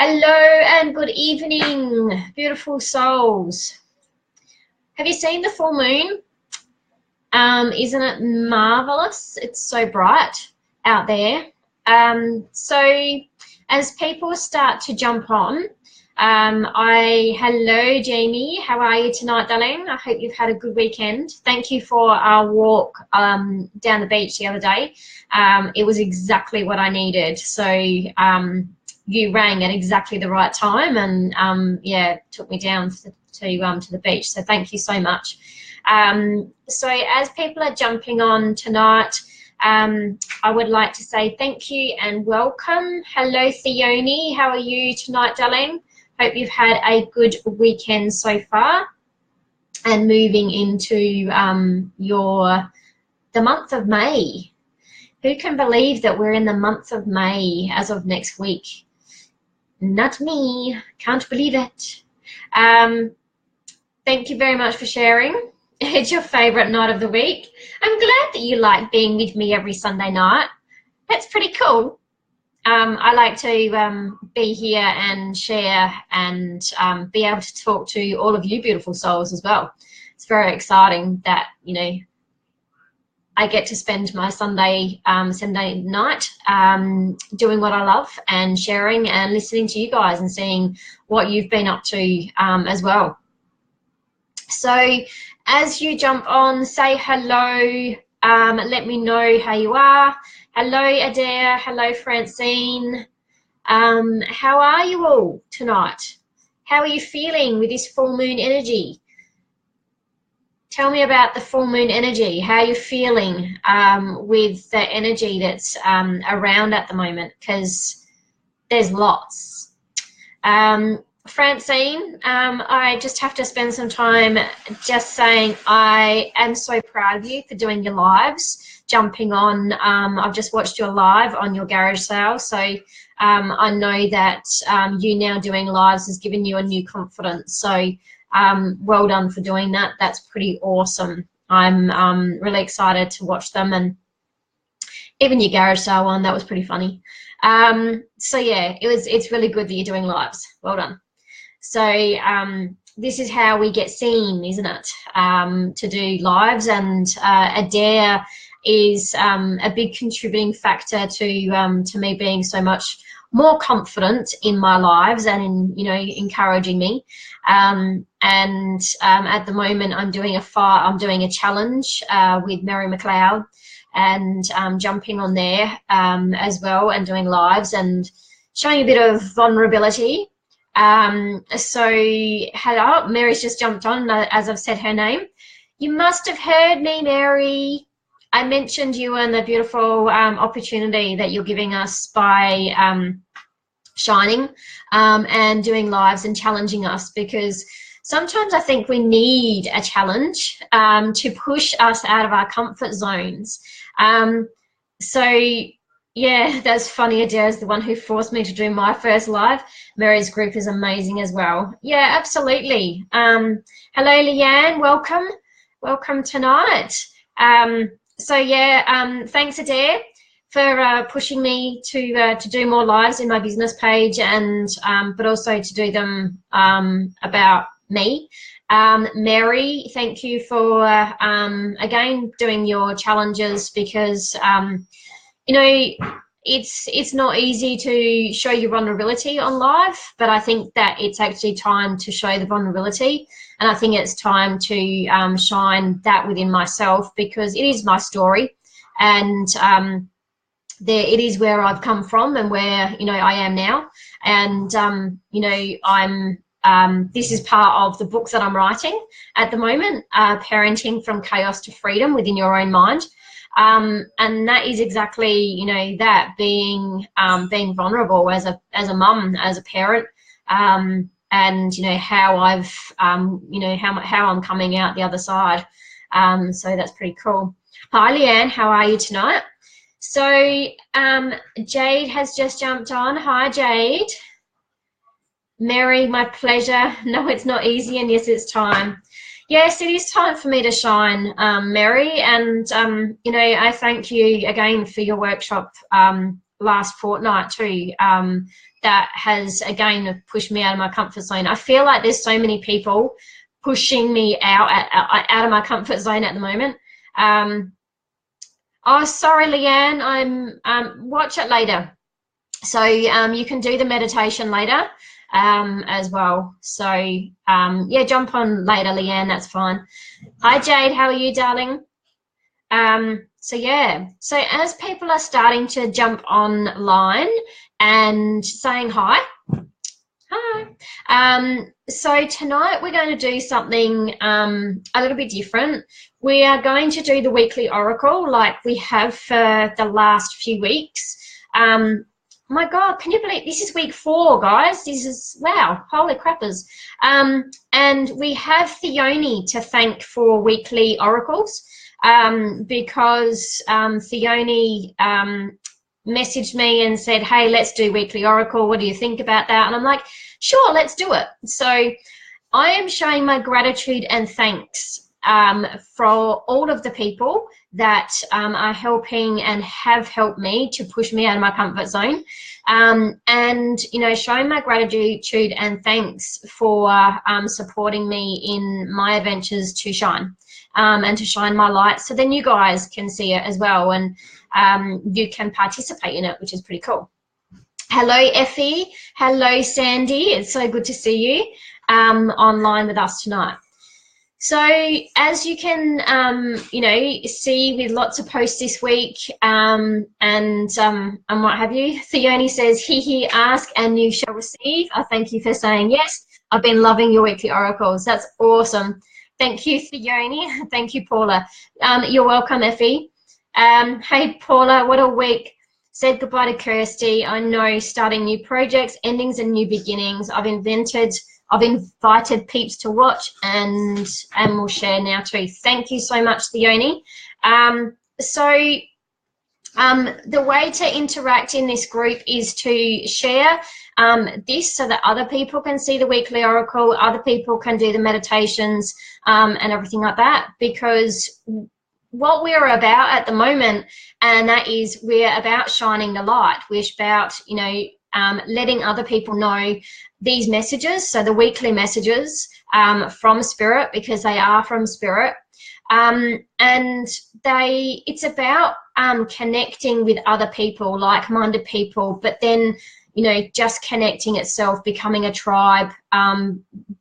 Hello and good evening, beautiful souls. Have you seen the full moon? Isn't it marvelous? It's so bright out there. So as people start to jump on, hello Jamie, how are you tonight, darling? I hope you've had a good weekend. Thank you for our walk down the beach the other day. It was exactly what I needed. So you rang at exactly the right time, and yeah, took me down to the beach. So thank you so much. So as people are jumping on tonight, I would like to say thank you and welcome. Hello Theone, how are you tonight, darling? Hope you've had a good weekend so far, and moving into the month of May. Who can believe that we're in the month of May as of next week? Not me, can't believe it. Thank you very much for sharing. It's your favorite night of the week. I'm glad that you like being with me every Sunday night. That's pretty cool. I like to be here and share and be able to talk to all of you beautiful souls as well. It's very exciting that, you know, I get to spend my Sunday night doing what I love and sharing and listening to you guys and seeing what you've been up to as well. So as you jump on, say hello. Let me know how you are. Hello, Adair. Hello, Francine. How are you all tonight? How are you feeling with this full moon energy? Tell me about the full moon energy. How are you feeling with the energy that's around at the moment? Because there's lots. Francine, I just have to spend some time just saying I am so proud of you for doing your lives, jumping on. I've just watched your live on your garage sale, so I know that you now doing lives has given you a new confidence. So well done for doing that. That's pretty awesome. I'm really excited to watch them, and even your garage sale one, that was pretty funny. So yeah, it's really good that you're doing lives. Well done. So this is how we get seen, isn't it? To do lives, and Adair is a big contributing factor to me being so much more confident in my lives and in, you know, encouraging me. And at the moment I'm doing a challenge with Mary McLeod, and jumping on there as well and doing lives and showing a bit of vulnerability. So hello, Mary's just jumped on as I've said her name. You must have heard me, Mary. I mentioned you and the beautiful opportunity that you're giving us by shining and doing lives and challenging us, because sometimes I think we need a challenge to push us out of our comfort zones. So yeah, that's funny. Adair is the one who forced me to do my first live. Mary's group is amazing as well. Yeah, absolutely. Hello, Leanne. Welcome tonight. So yeah, thanks, Adair, for pushing me to do more lives in my business page, and but also to do them about me. Mary, thank you for again doing your challenges, because you know, it's not easy to show your vulnerability on live, but I think that it's actually time to show the vulnerability, and I think it's time to shine that within myself, because it is my story, and it is where I've come from and where, you know, I am now, and you know, this is part of the books that I'm writing at the moment, Parenting from Chaos to Freedom Within Your Own Mind. And that is exactly, you know, that being vulnerable as a mum, as a parent, and you know how I've you know how I'm coming out the other side. So that's pretty cool. Hi Leanne, how are you tonight? So Jade has just jumped on. Hi Jade. Mary, my pleasure. No, it's not easy, and yes, it's time. Yes, it is time for me to shine, Mary, and you know, I thank you again for your workshop last fortnight too. that has, again, pushed me out of my comfort zone. I feel like there's so many people pushing me out of my comfort zone at the moment. Oh, sorry, Leanne, watch it later. So you can do the meditation later as well. So yeah, jump on later, Leanne, that's fine. Hi, Jade, how are you, darling? So yeah, so as people are starting to jump online and saying hi, so tonight we're going to do something a little bit different. We are going to do the weekly oracle like we have for the last few weeks. My God, can you believe this is week 4, guys? This is, wow, holy crappers. And we have Theoni to thank for weekly oracles because Theoni messaged me and said, hey, let's do weekly oracle. What do you think about that? And I'm like, sure, let's do it. So I am showing my gratitude and thanks for all of the people that are helping and have helped me to push me out of my comfort zone. And, you know, showing my gratitude and thanks for supporting me in my adventures to shine and to shine my light so then you guys can see it as well and you can participate in it, which is pretty cool. Hello, Effie. Hello, Sandy. It's so good to see you online with us tonight. So as you can, you know, see with lots of posts this week and what have you, Theoni says, he ask and you shall receive. I thank you for saying yes. I've been loving your weekly oracles. That's awesome. Thank you, Theoni. Thank you, Paula. You're welcome, Effie. Hey, Paula, what a week. Said goodbye to Kirsty. I know, starting new projects, endings and new beginnings. I've invited peeps to watch and we'll share now too. Thank you so much, Theoni. The way to interact in this group is to share this so that other people can see the weekly oracle, other people can do the meditations and everything like that, because what we're about at the moment, and that is we're about shining the light. We're about, you know, letting other people know these messages, so the weekly messages from Spirit, because they are from Spirit. And it's about connecting with other people, like-minded people, but then, you know, just connecting itself, becoming a tribe,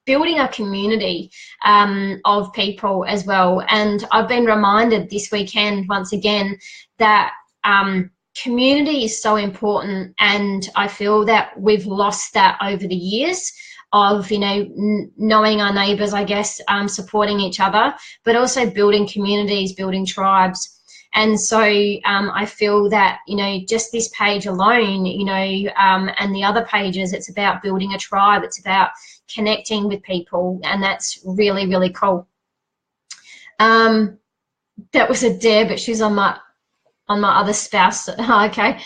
building a community of people as well. And I've been reminded this weekend, once again, that community is so important, and I feel that we've lost that over the years of, you know, knowing our neighbours, I guess, supporting each other, but also building communities, building tribes. And so I feel that, you know, just this page alone, you know, and the other pages, it's about building a tribe. It's about connecting with people, and that's really, really cool. That was Adair, but she's on my other spouse. Okay.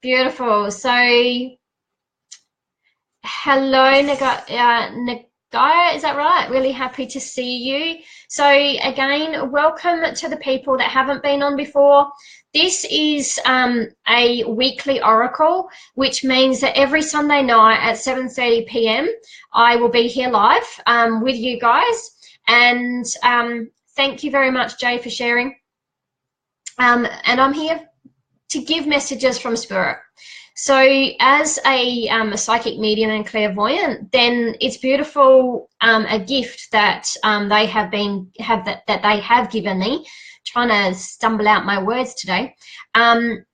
Beautiful. So hello, Nagaya, is that right? Really happy to see you. So again, welcome to the people that haven't been on before. This is a weekly oracle, which means that every Sunday night at 7:30 p.m. I will be here live with you guys. And thank you very much, Jay, for sharing. And I'm here to give messages from Spirit. So as a psychic medium and clairvoyant, then it's beautiful, a gift that they have given me, trying to stumble out my words today, that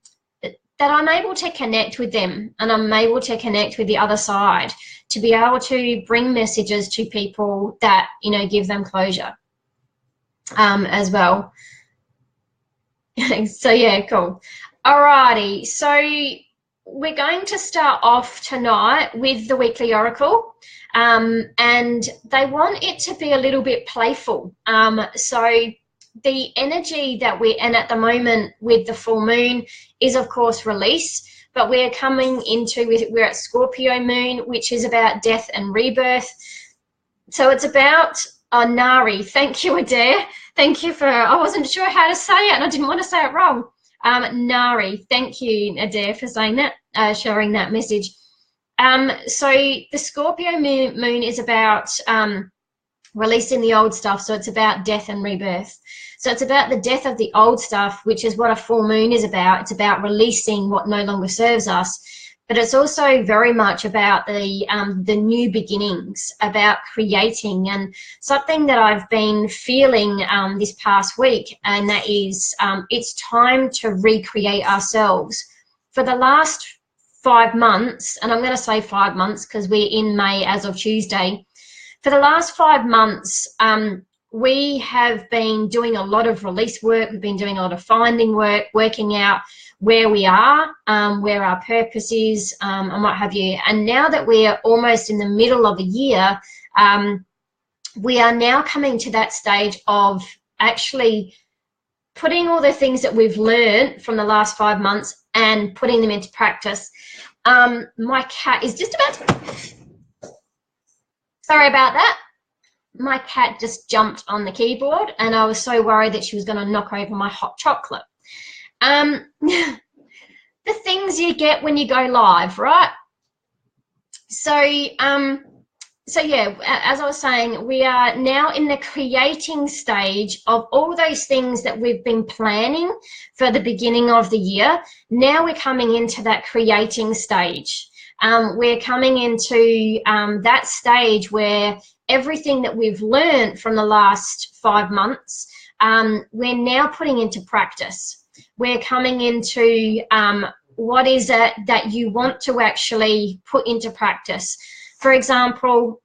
I'm able to connect with them, and I'm able to connect with the other side, to be able to bring messages to people that, you know, give them closure as well. So yeah, cool. Alrighty, so we're going to start off tonight with the weekly oracle, and they want it to be a little bit playful. So the energy that we're in at the moment with the full moon is, of course, release, but we're coming into, we're at Scorpio moon, which is about death and rebirth. So it's about Nari. Thank you, Adair. Thank you for, I wasn't sure how to say it and I didn't want to say it wrong. Nari, thank you, Adair, for saying that. sharing that message. So the Scorpio moon is about releasing the old stuff. So it's about death and rebirth. So it's about the death of the old stuff, which is what a full moon is about. It's about releasing what no longer serves us. But it's also very much about the new beginnings, about creating, and something that I've been feeling this past week, and that is it's time to recreate ourselves. For the last 5 months, and I'm going to say 5 months because we're in May as of Tuesday, for the last 5 months, we have been doing a lot of release work. We've been doing a lot of finding work, working out where we are, where our purpose is, and what have you. And now that we're almost in the middle of the year, we are now coming to that stage of actually putting all the things that we've learned from the last 5 months and putting them into practice. My cat is just about to... Sorry about that. My cat just jumped on the keyboard and I was so worried that she was going to knock over my hot chocolate. The things you get when you go live, right? So yeah, as I was saying, we are now in the creating stage of all those things that we've been planning for the beginning of the year. Now we're coming into that creating stage. We're coming into that stage where everything that we've learned from the last 5 months, we're now putting into practice. We're coming into what is it that you want to actually put into practice. For example,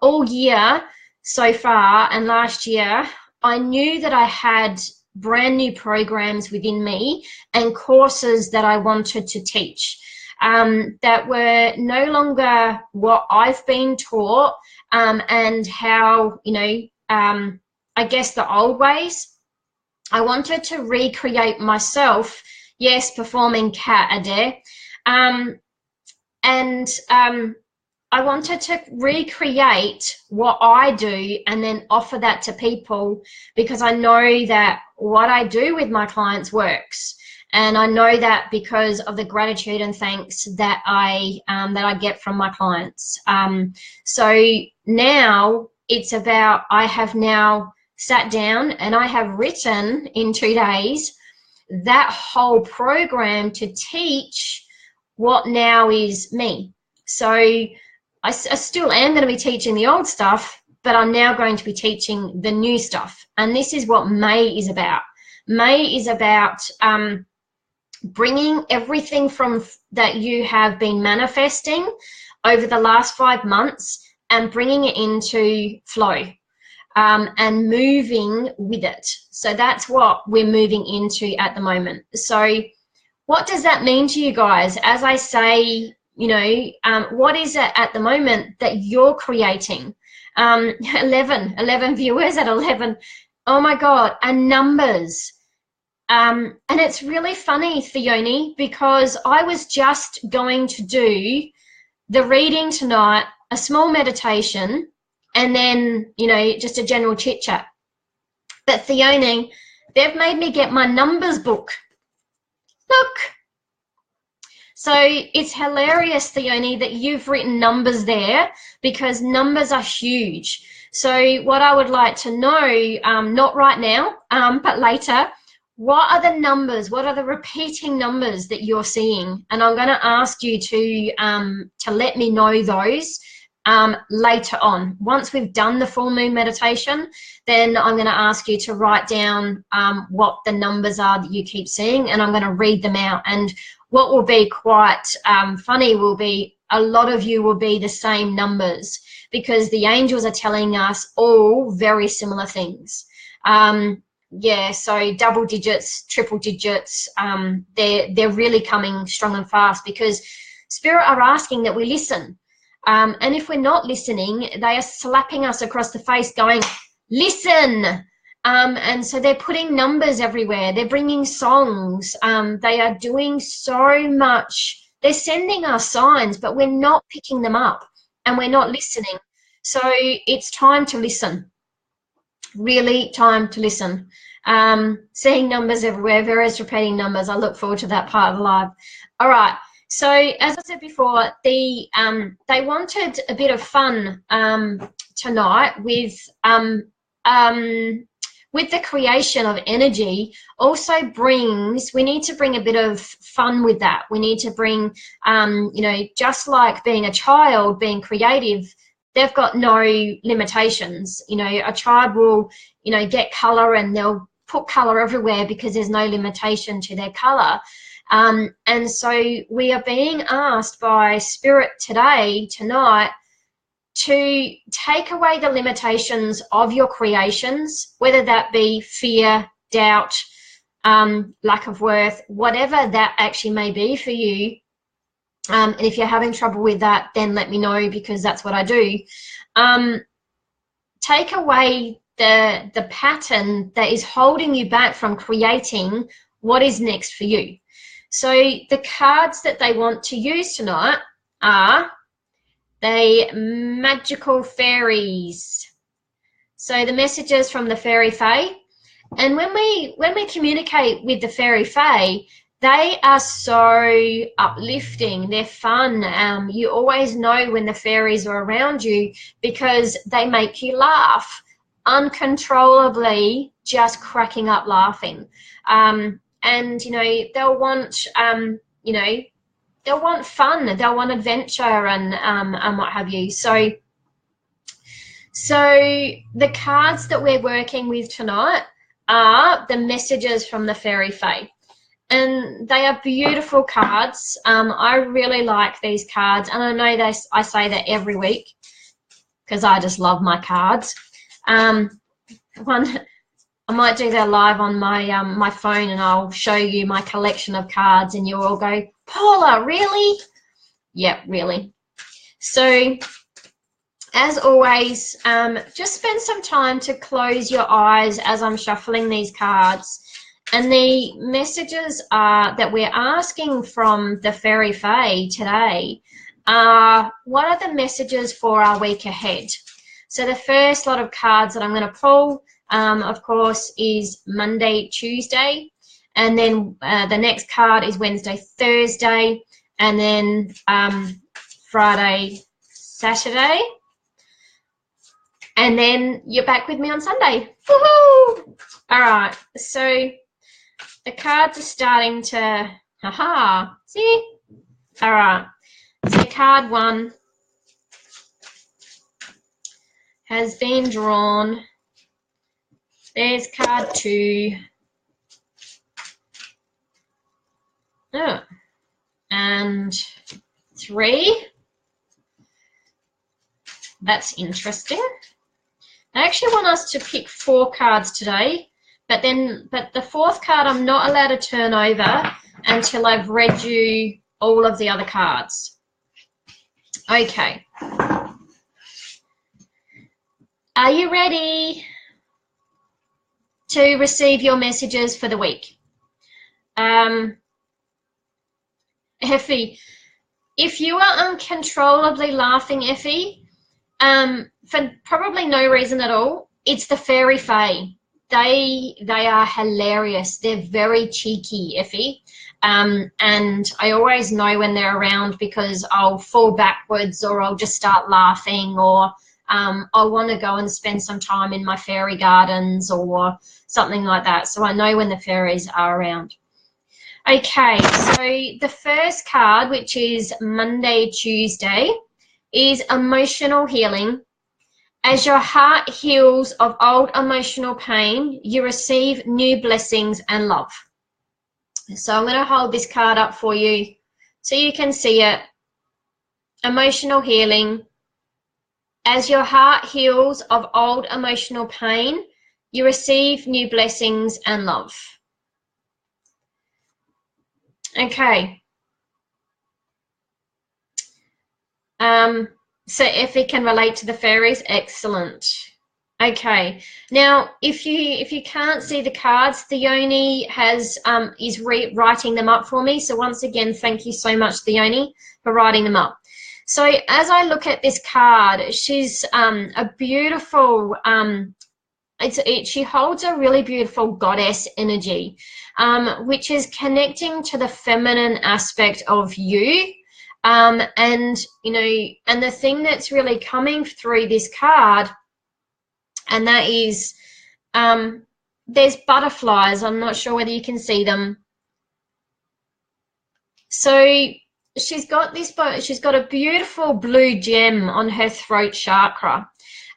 all year so far and last year, I knew that I had brand new programs within me and courses that I wanted to teach that were no longer what I've been taught and how, you know, I guess the old ways. I wanted to recreate myself, yes, performing Cat Adair, I wanted to recreate what I do and then offer that to people, because I know that what I do with my clients works. And I know that because of the gratitude and thanks that I get from my clients. So now it's about, I have now sat down and I have written in 2 days that whole program to teach what now is me. So I still am going to be teaching the old stuff, but I'm now going to be teaching the new stuff. And this is what May is about. May is about bringing everything from that you have been manifesting over the last 5 months and bringing it into flow and moving with it. So that's what we're moving into at the moment. So what does that mean to you guys? As I say, you know, what is it at the moment that you're creating? 11 viewers at 11. Oh my God, and numbers. And it's really funny, Theone, because I was just going to do the reading tonight, a small meditation, and then, you know, just a general chit chat. But Theone, they've made me get my numbers book. Look. So it's hilarious, Theone, that you've written numbers there, because numbers are huge. So what I would like to know, not right now, but later, what are the numbers? What are the repeating numbers that you're seeing? And I'm going to ask you to let me know those later on. Once we've done the full moon meditation, then I'm going to ask you to write down what the numbers are that you keep seeing, and I'm going to read them out. And what will be quite funny will be a lot of you will be the same numbers, because the angels are telling us all very similar things. Yeah, so double digits, triple digits, they're really coming strong and fast, because Spirit are asking that we listen. And if we're not listening, they are slapping us across the face going, listen. And so they're putting numbers everywhere. They're bringing songs. They are doing so much. They're sending us signs, but we're not picking them up and we're not listening. So it's time to listen. Really time to listen. Seeing numbers everywhere, various repeating numbers. I look forward to that part of the live. All right. So as I said before, they wanted a bit of fun tonight with the creation of energy. Also we need to bring a bit of fun with that. We need to bring, you know, just like being a child, being creative, they've got no limitations. You know, a child will, you know, get color and they'll put color everywhere because there's no limitation to their color. And so we are being asked by Spirit tonight, to take away the limitations of your creations, whether that be fear, doubt, lack of worth, whatever that actually may be for you. And if you're having trouble with that, then let me know, because that's what I do. Take away the pattern that is holding you back from creating what is next for you. So the cards that they want to use tonight are the magical fairies. So the messages from the fairy fae. And when we communicate with the fairy fae, they are so uplifting. They're fun. You always know when the fairies are around you because they make you laugh uncontrollably, just cracking up laughing. And you know, they'll want you know, they'll want fun, they'll want adventure and what have you. So the cards that we're working with tonight are the messages from the fairy fae, and they are beautiful cards. I really like these cards, and I know I say that every week because I just love my cards. I might do that live on my my phone, and I'll show you my collection of cards, and you'll all go, Paula, really? Yep, really. So as always, just spend some time to close your eyes as I'm shuffling these cards. And the messages that we're asking from the fairy fae today are, what are the messages for our week ahead? So the first lot of cards that I'm going to pull, of course, is Monday, Tuesday, and then the next card is Wednesday, Thursday, and then Friday, Saturday, and then you're back with me on Sunday. Woohoo! All right, so the cards are starting to, see? All right, so card 1 has been drawn. There's card 2. Oh, and 3. That's interesting. I actually want us to pick 4 cards today, but the 4th card I'm not allowed to turn over until I've read you all of the other cards. Okay. Are you ready to receive your messages for the week? Effie, if you are uncontrollably laughing, Effie, for probably no reason at all, it's the fairy fae. They are hilarious. They're very cheeky, Effie. And I always know when they're around because I'll fall backwards, or I'll just start laughing, or I'll want to go and spend some time in my fairy gardens or something like that. So I know when the fairies are around. Okay, so the first card, which is Monday, Tuesday, is emotional healing. As your heart heals of old emotional pain, you receive new blessings and love. So I'm going to hold this card up for you so you can see it. Emotional healing. As your heart heals of old emotional pain, you receive new blessings and love. Okay. So if it can relate to the fairies, excellent. Okay. Now, if you can't see the cards, Theoni is writing them up for me. So once again, thank you so much, Theoni, for writing them up. So as I look at this card, she's a beautiful she holds a really beautiful goddess energy, which is connecting to the feminine aspect of you. And you know, and the thing that's really coming through this card, and that is, there's butterflies. I'm not sure whether you can see them. So she's got a beautiful blue gem on her throat chakra.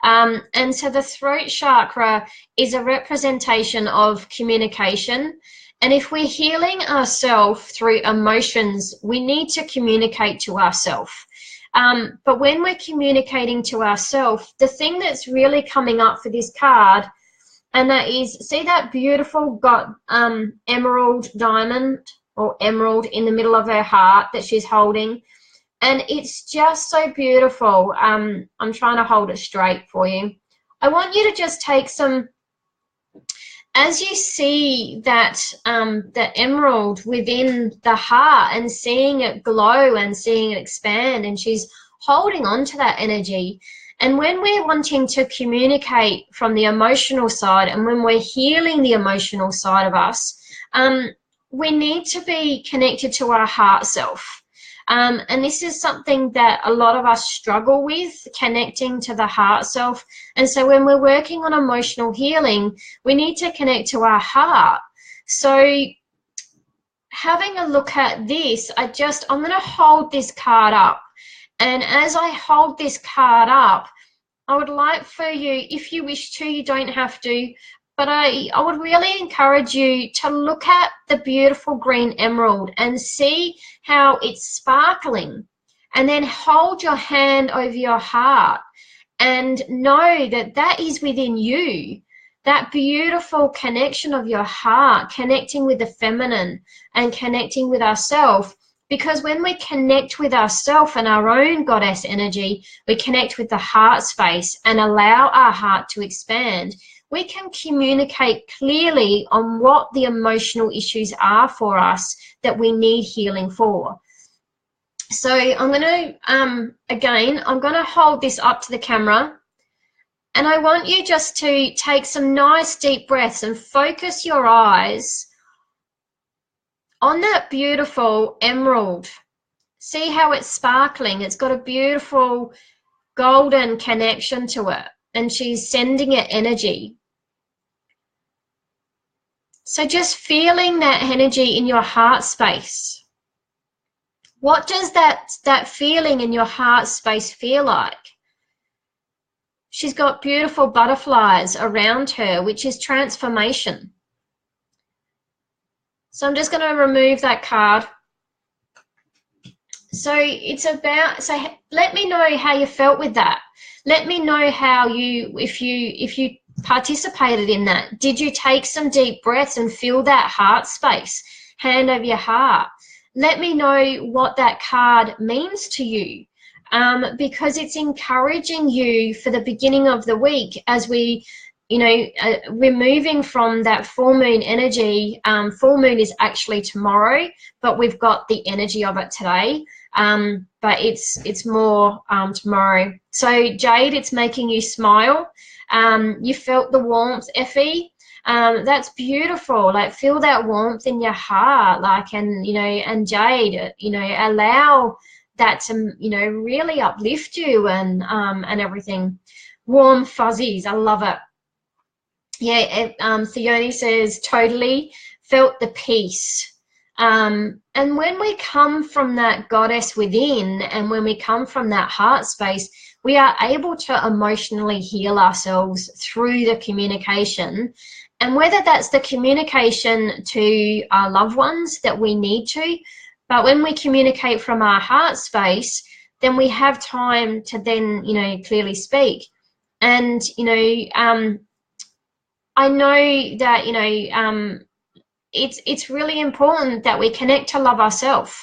And so the throat chakra is a representation of communication. And if we're healing ourselves through emotions, we need to communicate to ourselves. But when we're communicating to ourselves, the thing that's really coming up for this card, and that is, see that beautiful emerald diamond or emerald in the middle of her heart that she's holding? And it's just so beautiful. I'm trying to hold it straight for you. I want you to just take some, as you see that the emerald within the heart and seeing it glow and seeing it expand, and she's holding on to that energy. And when we're wanting to communicate from the emotional side, and when we're healing the emotional side of us, we need to be connected to our heart self. And this is something that a lot of us struggle with, connecting to the heart self. And so when we're working on emotional healing, we need to connect to our heart. So having a look at this, I'm going to hold this card up. And as I hold this card up, I would like for you, if you wish to, you don't have to, but I would really encourage you to look at the beautiful green emerald and see how it's sparkling, and then hold your hand over your heart and know that that is within you, that beautiful connection of your heart, connecting with the feminine and connecting with ourselves. Because when we connect with ourselves and our own goddess energy, we connect with the heart space and allow our heart to expand, we can communicate clearly on what the emotional issues are for us that we need healing for. So I'm going to, again, I'm going to hold this up to the camera, and I want you just to take some nice deep breaths and focus your eyes on that beautiful emerald. See how it's sparkling. It's got a beautiful golden connection to it, and she's sending it energy. So just feeling that energy in your heart space. What does that feeling in your heart space feel like? She's got beautiful butterflies around her, which is transformation. So I'm just going to remove that card. So it's about, so let me know how you felt with that. Let me know how you, if you participated in that. Did you take some deep breaths and feel that heart space, hand over your heart? Let me know what that card means to you, because it's encouraging you for the beginning of the week as we, you know, we're moving from that full moon energy. Full moon is actually tomorrow, but we've got the energy of it today. But it's more tomorrow. So Jade, it's making you smile. You felt the warmth, Effie. That's beautiful. Like, feel that warmth in your heart, like, and you know, and Jade, you know, allow that to, you know, really uplift you and everything. Warm fuzzies, I love it. Yeah, Theone says totally felt the peace. And when we come from that goddess within, and when we come from that heart space, we are able to emotionally heal ourselves through the communication. And whether that's the communication to our loved ones that we need to, but when we communicate from our heart space, then we have time to then, you know, clearly speak. And, you know, I know that, you know, it's really important that we connect to love ourselves.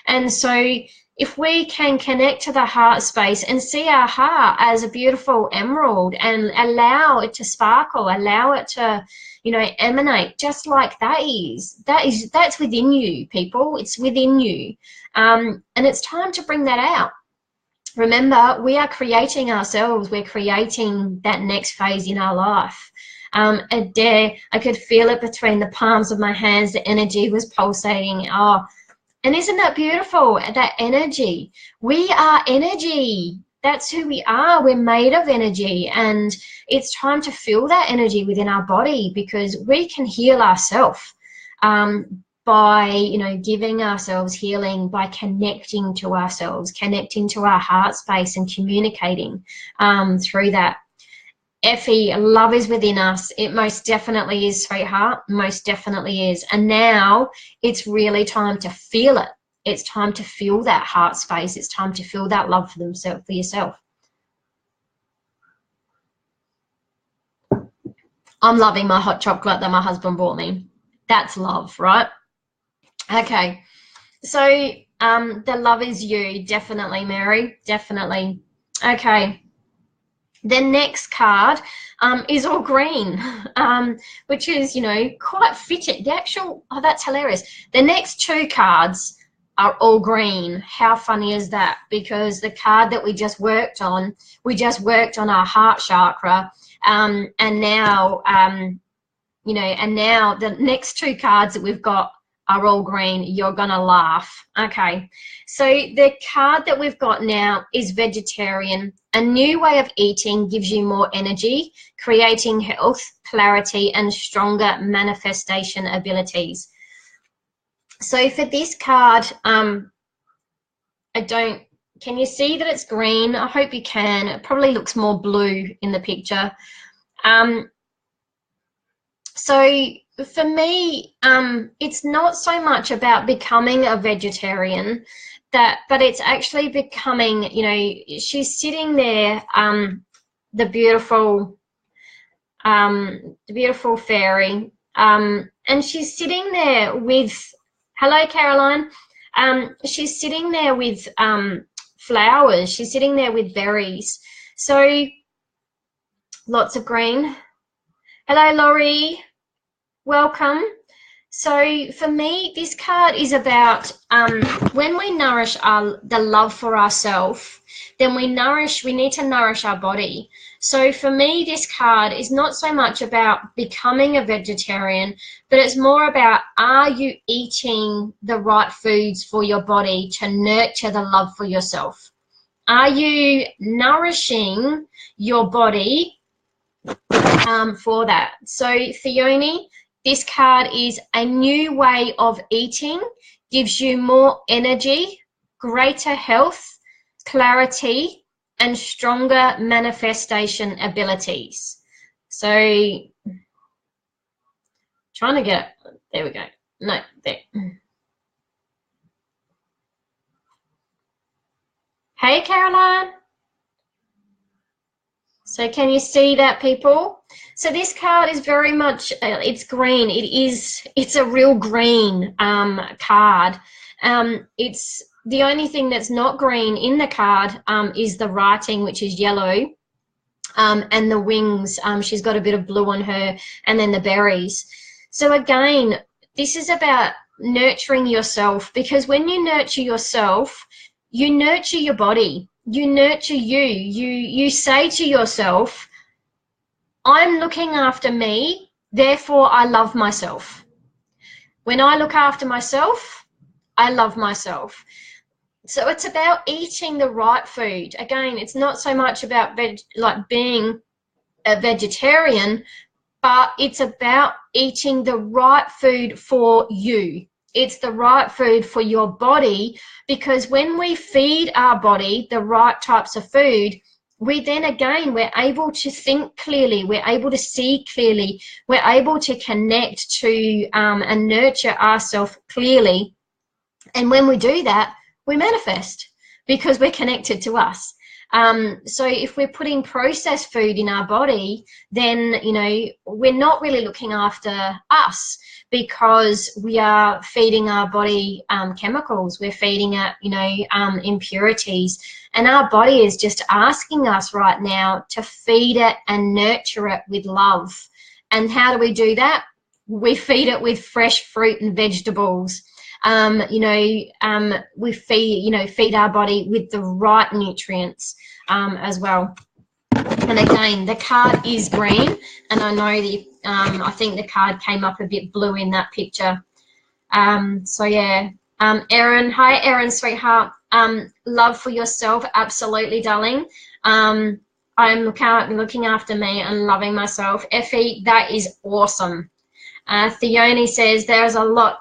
And so if we can connect to the heart space and see our heart as a beautiful emerald and allow it to sparkle, allow it to, you know, emanate just like that's within you, people. It's within you. And it's time to bring that out. Remember, we are creating ourselves. We're creating that next phase in our life. I could feel it between the palms of my hands. The energy was pulsating. Oh, and isn't that beautiful, that energy? We are energy. That's who we are. We're made of energy, and it's time to feel that energy within our body, because we can heal ourselves by, you know, giving ourselves healing, by connecting to ourselves, connecting to our heart space and communicating through that. Effie, love is within us. It most definitely is, sweetheart. Most definitely is. And now it's really time to feel it. It's time to feel that heart space. It's time to feel that love for yourself. I'm loving my hot chocolate that my husband bought me. That's love, right? Okay. So the love is you. Definitely, Mary. Definitely. Okay. The next card is all green, which is, you know, quite fitting. The actual, oh, that's hilarious. The next two cards are all green. How funny is that? Because the card that we just worked on our heart chakra, and now, you know, and now the next two cards that we've got are all green. You're gonna laugh. Okay, so the card that we've got now is vegetarian. A new way of eating gives you more energy, creating health, clarity, and stronger manifestation abilities. So for this card, can you see that it's green? I hope you can. It probably looks more blue in the picture. So for me, it's not so much about becoming a vegetarian, but it's actually becoming, you know, she's sitting there, the beautiful fairy, and she's sitting there with, hello Caroline, she's sitting there with flowers, she's sitting there with berries, so lots of green. Hello Laurie, welcome. So for me, this card is about when we nourish the love for ourselves, then we need to nourish our body. So for me, this card is not so much about becoming a vegetarian, but it's more about, are you eating the right foods for your body to nurture the love for yourself? Are you nourishing your body for that? So Theone, this card is a new way of eating, gives you more energy, greater health, clarity, and stronger manifestation abilities. So, trying to get, there we go. No, there. Hey, Caroline. So can you see that, people? So this card is very much, it's green. It's a real green card. It's the only thing that's not green in the card is the writing, which is yellow, and the wings. She's got a bit of blue on her, and then the berries. So again, this is about nurturing yourself, because when you nurture yourself, you nurture your body. You nurture you. You say to yourself, I'm looking after me, therefore I love myself. When I look after myself, I love myself. So it's about eating the right food. Again, it's not so much about being a vegetarian, but it's about eating the right food for you. It's the right food for your body, because when we feed our body the right types of food, we're able to think clearly, we're able to see clearly, we're able to connect to and nurture ourselves clearly. And when we do that, we manifest, because we're connected to us. So if we're putting processed food in our body, then, you know, we're not really looking after us, because we are feeding our body chemicals, we're feeding it, you know, impurities, and our body is just asking us right now to feed it and nurture it with love. And how do we do that? We feed it with fresh fruit and vegetables. We feed our body with the right nutrients as well. And again, the card is green, and I know the I think the card came up a bit blue in that picture. So yeah, Erin, hi Erin, sweetheart. Love for yourself, absolutely, darling. I'm looking after me and loving myself. Effie, that is awesome. Theone says there is a lot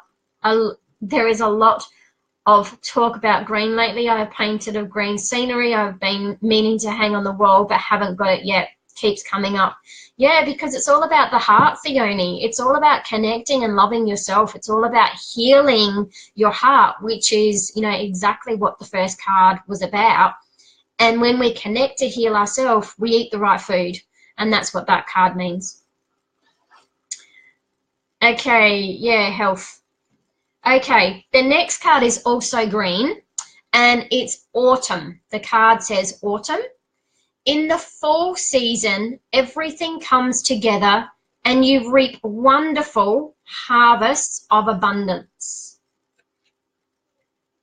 of talk about green lately. I have painted a green scenery. I've been meaning to hang on the wall but haven't got it yet. Keeps coming up. Yeah, because it's all about the heart, Theone. It's all about connecting and loving yourself. It's all about healing your heart, which is, you know, exactly what the first card was about. And when we connect to heal ourselves, we eat the right food. And that's what that card means. Okay, yeah, health. Okay, the next card is also green, and it's autumn. The card says autumn. In the fall season, everything comes together and you reap wonderful harvests of abundance.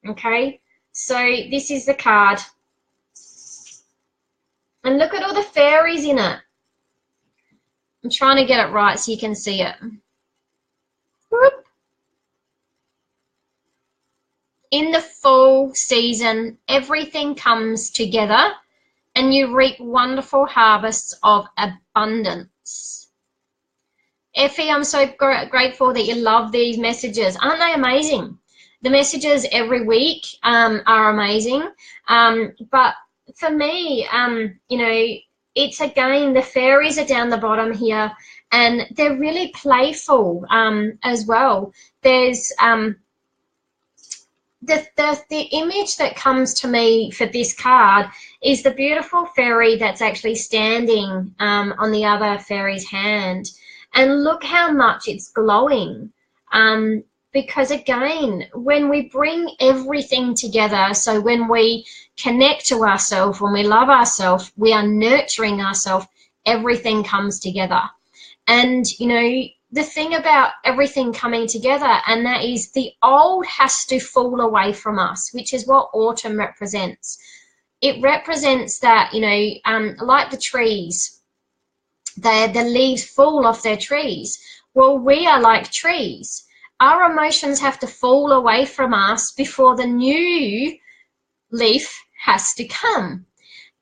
Okay, so this is the card. And look at all the fairies in it. I'm trying to get it right so you can see it. Whoop. In the fall season, everything comes together and you reap wonderful harvests of abundance. Effie, I'm so grateful that you love these messages. Aren't they amazing? The messages every week are amazing. But for me, you know, it's again, the fairies are down the bottom here, and they're really playful as well. There's the image that comes to me for this card is the beautiful fairy that's actually standing on the other fairy's hand. And look how much it's glowing. Because again, when we bring everything together, so when we connect to ourselves, when we love ourselves, we are nurturing ourselves, everything comes together. And, you know, the thing about everything coming together, and that is the old has to fall away from us, which is what autumn represents. It represents that, you know, like the trees, the leaves fall off their trees. Well, we are like trees. Our emotions have to fall away from us before the new leaf has to come.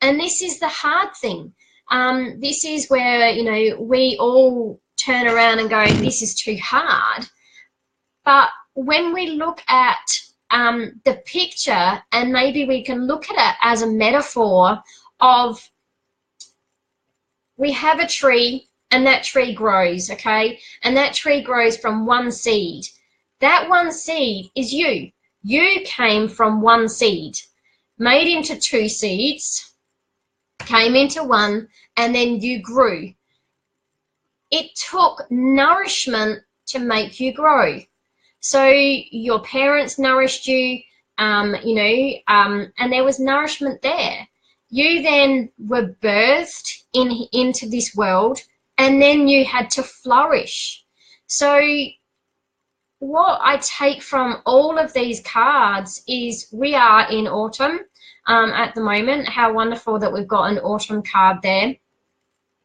And this is the hard thing. This is where, you know, we all turn around and go, this is too hard. But when we look at the picture, and maybe we can look at it as a metaphor of, we have a tree and that tree grows, okay? And that tree grows from one seed. That one seed is you. You came from one seed, made into two seeds, came into one, and then you grew. It took nourishment to make you grow. So your parents nourished you, you know, and there was nourishment there. You then were birthed into this world, and then you had to flourish. So what I take from all of these cards is we are in autumn at the moment. How wonderful that we've got an autumn card there.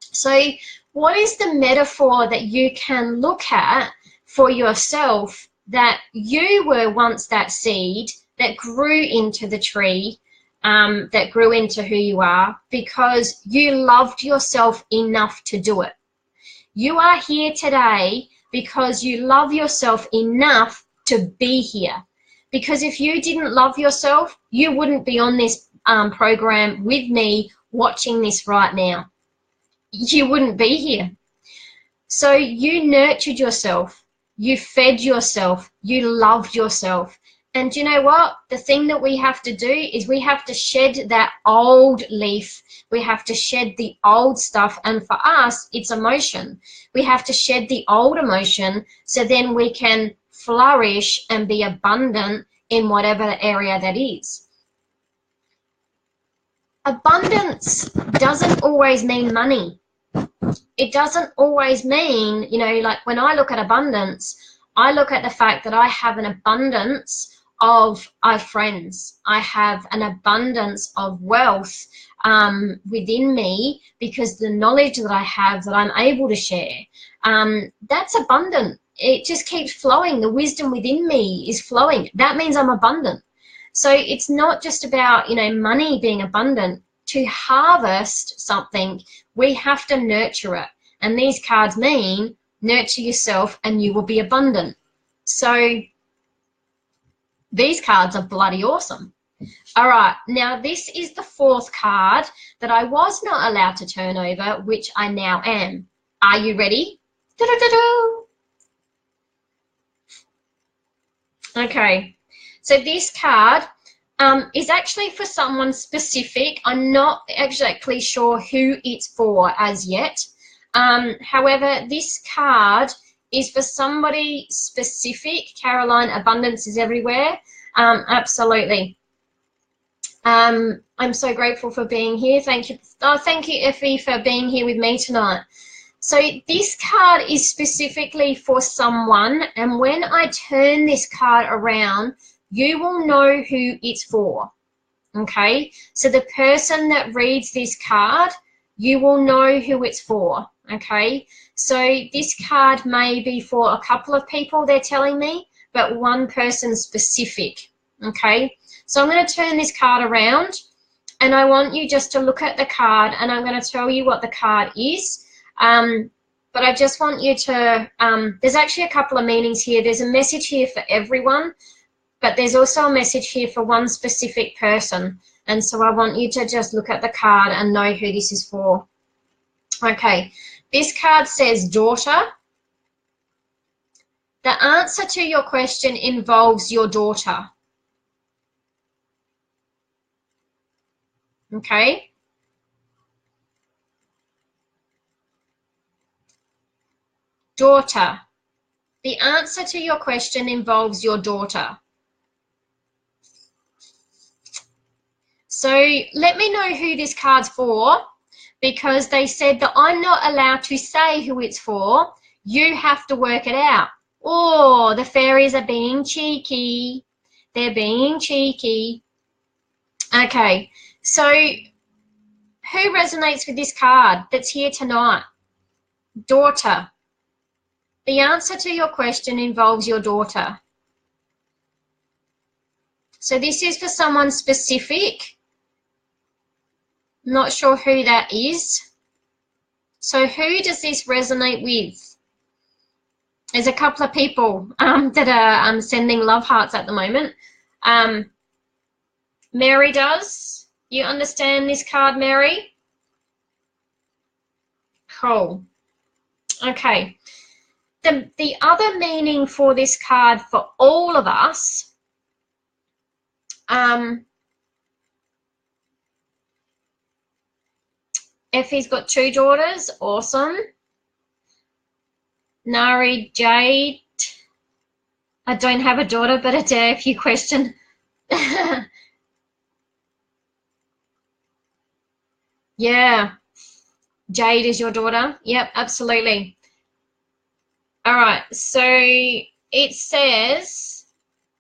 So what is the metaphor that you can look at for yourself, that you were once that seed that grew into the tree, that grew into who you are because you loved yourself enough to do it? You are here today because you love yourself enough to be here. Because if you didn't love yourself, you wouldn't be on this program with me watching this right now. You wouldn't be here. So you nurtured yourself, you fed yourself, you loved yourself. And you know what? The thing that we have to do is we have to shed that old leaf. We have to shed the old stuff. And for us, it's emotion. We have to shed the old emotion so then we can flourish and be abundant in whatever area that is. Abundance doesn't always mean money. It doesn't always mean, you know, like when I look at abundance, I look at the fact that I have an abundance of friends. I have an abundance of wealth within me because the knowledge that I have that I'm able to share, that's abundant. It just keeps flowing. The wisdom within me is flowing. That means I'm abundant. So it's not just about, you know, money being abundant. To harvest something, we have to nurture it. And these cards mean nurture yourself and you will be abundant. So these cards are bloody awesome. All right, now this is the fourth card that I was not allowed to turn over, which I now am. Are you ready? Da-da-da-da. Okay, so this card is actually for someone specific. I'm not exactly sure who it's for as yet. However, this card is for somebody specific. Caroline, abundance is everywhere. Absolutely. I'm so grateful for being here. Thank you. Oh, thank you, Effie, for being here with me tonight. So this card is specifically for someone, and when I turn this card around, you will know who it's for, okay? So the person that reads this card, you will know who it's for, okay? So this card may be for a couple of people, they're telling me, but one person specific, okay? So I'm going to turn this card around, and I want you just to look at the card, and I'm going to tell you what the card is. But I just want you to, there's actually a couple of meanings here. There's a message here for everyone, but there's also a message here for one specific person. And so I want you to just look at the card and know who this is for. Okay, this card says daughter. The answer to your question involves your daughter. Okay. Daughter. The answer to your question involves your daughter. So let me know who this card's for, because they said that I'm not allowed to say who it's for. You have to work it out. Oh, the fairies are being cheeky. They're being cheeky. Okay, so who resonates with this card that's here tonight? Daughter. The answer to your question involves your daughter. So this is for someone specific. Not sure who that is. So who does this resonate with? There's a couple of people that are sending love hearts at the moment. Mary does. You understand this card, Mary? Cool. Okay. The other meaning for this card for all of us, Effie's got 2 daughters. Awesome. Nari, Jade. I don't have a daughter, but I dare if you question. Yeah. Jade is your daughter? Yep, absolutely. All right, so it says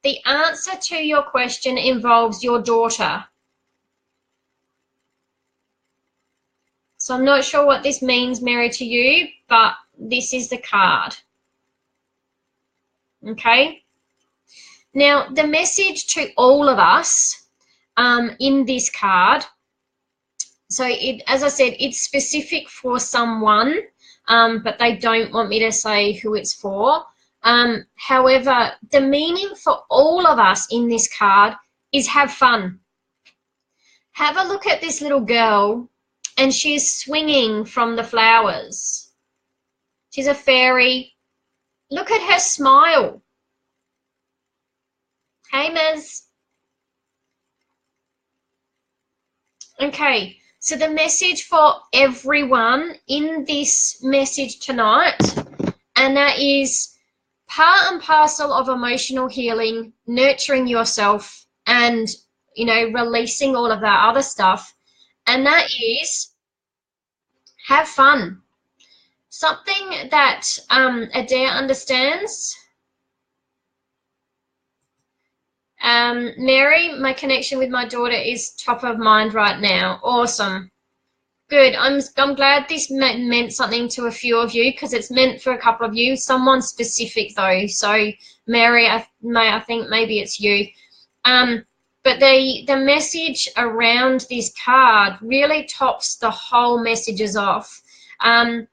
the answer to your question involves your daughter. So I'm not sure what this means, Mary, to you, but this is the card. Okay? Now, the message to all of us in this card, so as I said, it's specific for someone, but they don't want me to say who it's for. However, the meaning for all of us in this card is have fun. Have a look at this little girl, and she's swinging from the flowers. She's a fairy. Look at her smile. Hey, Miz. Okay, so the message for everyone in this message tonight, and that is part and parcel of emotional healing, nurturing yourself, and, you know, releasing all of that other stuff, and that is have fun. Something that Adair understands, Mary, my connection with my daughter is top of mind right now. Awesome. Good. I'm glad this meant something to a few of you, because it's meant for a couple of you. Someone specific though. So Mary, I think maybe it's you. But the message around this card really tops the whole messages off. And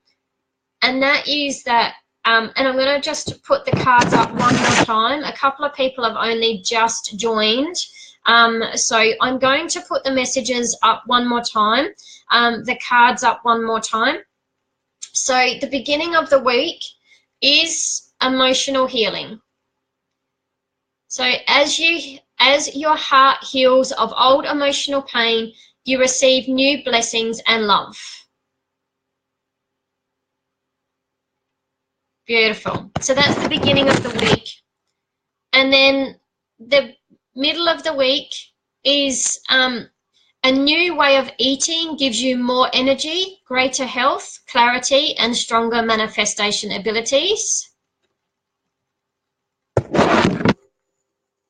that is that, and I'm going to just put the cards up one more time. A couple of people have only just joined. So I'm going to put the messages up one more time, the cards up one more time. So the beginning of the week is emotional healing. So as your heart heals of old emotional pain, you receive new blessings and love. Beautiful. So that's the beginning of the week. And then the middle of the week is a new way of eating gives you more energy, greater health, clarity, and stronger manifestation abilities.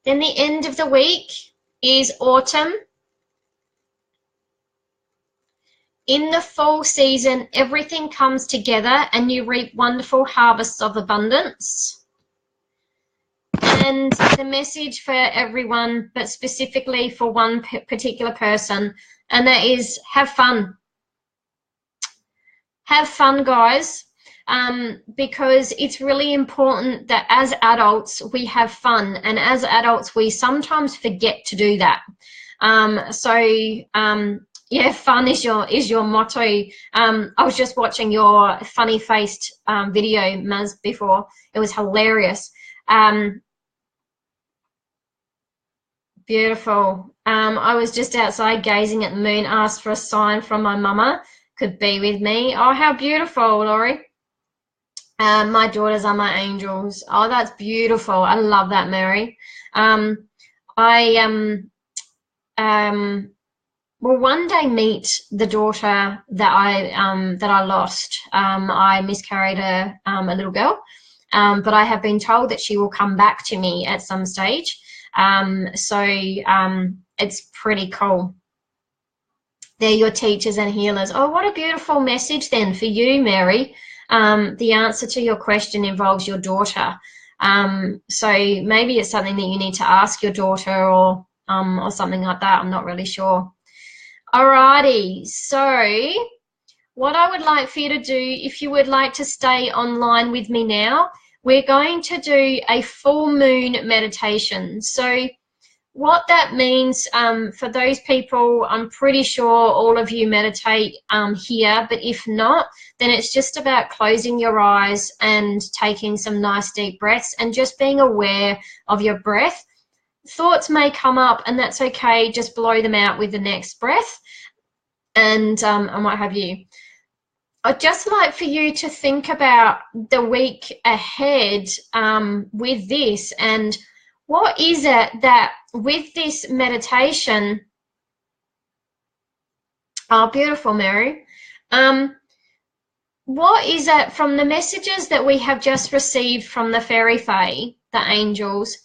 Then the end of the week is autumn. In the fall season, everything comes together and you reap wonderful harvests of abundance. And the message for everyone, but specifically for one particular person, and that is have fun. Have fun, guys, because it's really important that as adults we have fun, and as adults we sometimes forget to do that. Yeah, fun is your motto. I was just watching your funny faced video, Maz, before. It was hilarious. Beautiful. I was just outside gazing at the moon, asked for a sign from my mama, could be with me. Oh, how beautiful, Laurie. My daughters are my angels. Oh, that's beautiful. I love that, Mary. Will one day meet the daughter that I lost. I miscarried a little girl, but I have been told that she will come back to me at some stage. It's pretty cool. They're your teachers and healers. Oh, what a beautiful message then for you, Mary. The answer to your question involves your daughter. So maybe it's something that you need to ask your daughter or something like that. I'm not really sure. Alrighty, so what I would like for you to do, if you would like to stay online with me now, we're going to do a full moon meditation. So what that means for those people, I'm pretty sure all of you meditate here, but if not, then it's just about closing your eyes and taking some nice deep breaths and just being aware of your breath. Thoughts may come up, and that's okay. Just blow them out with the next breath, and what have you. I'd just like for you to think about the week ahead with this, and what is it that with this meditation, oh, beautiful, Mary. What is it from the messages that we have just received from the fairy fae, the angels,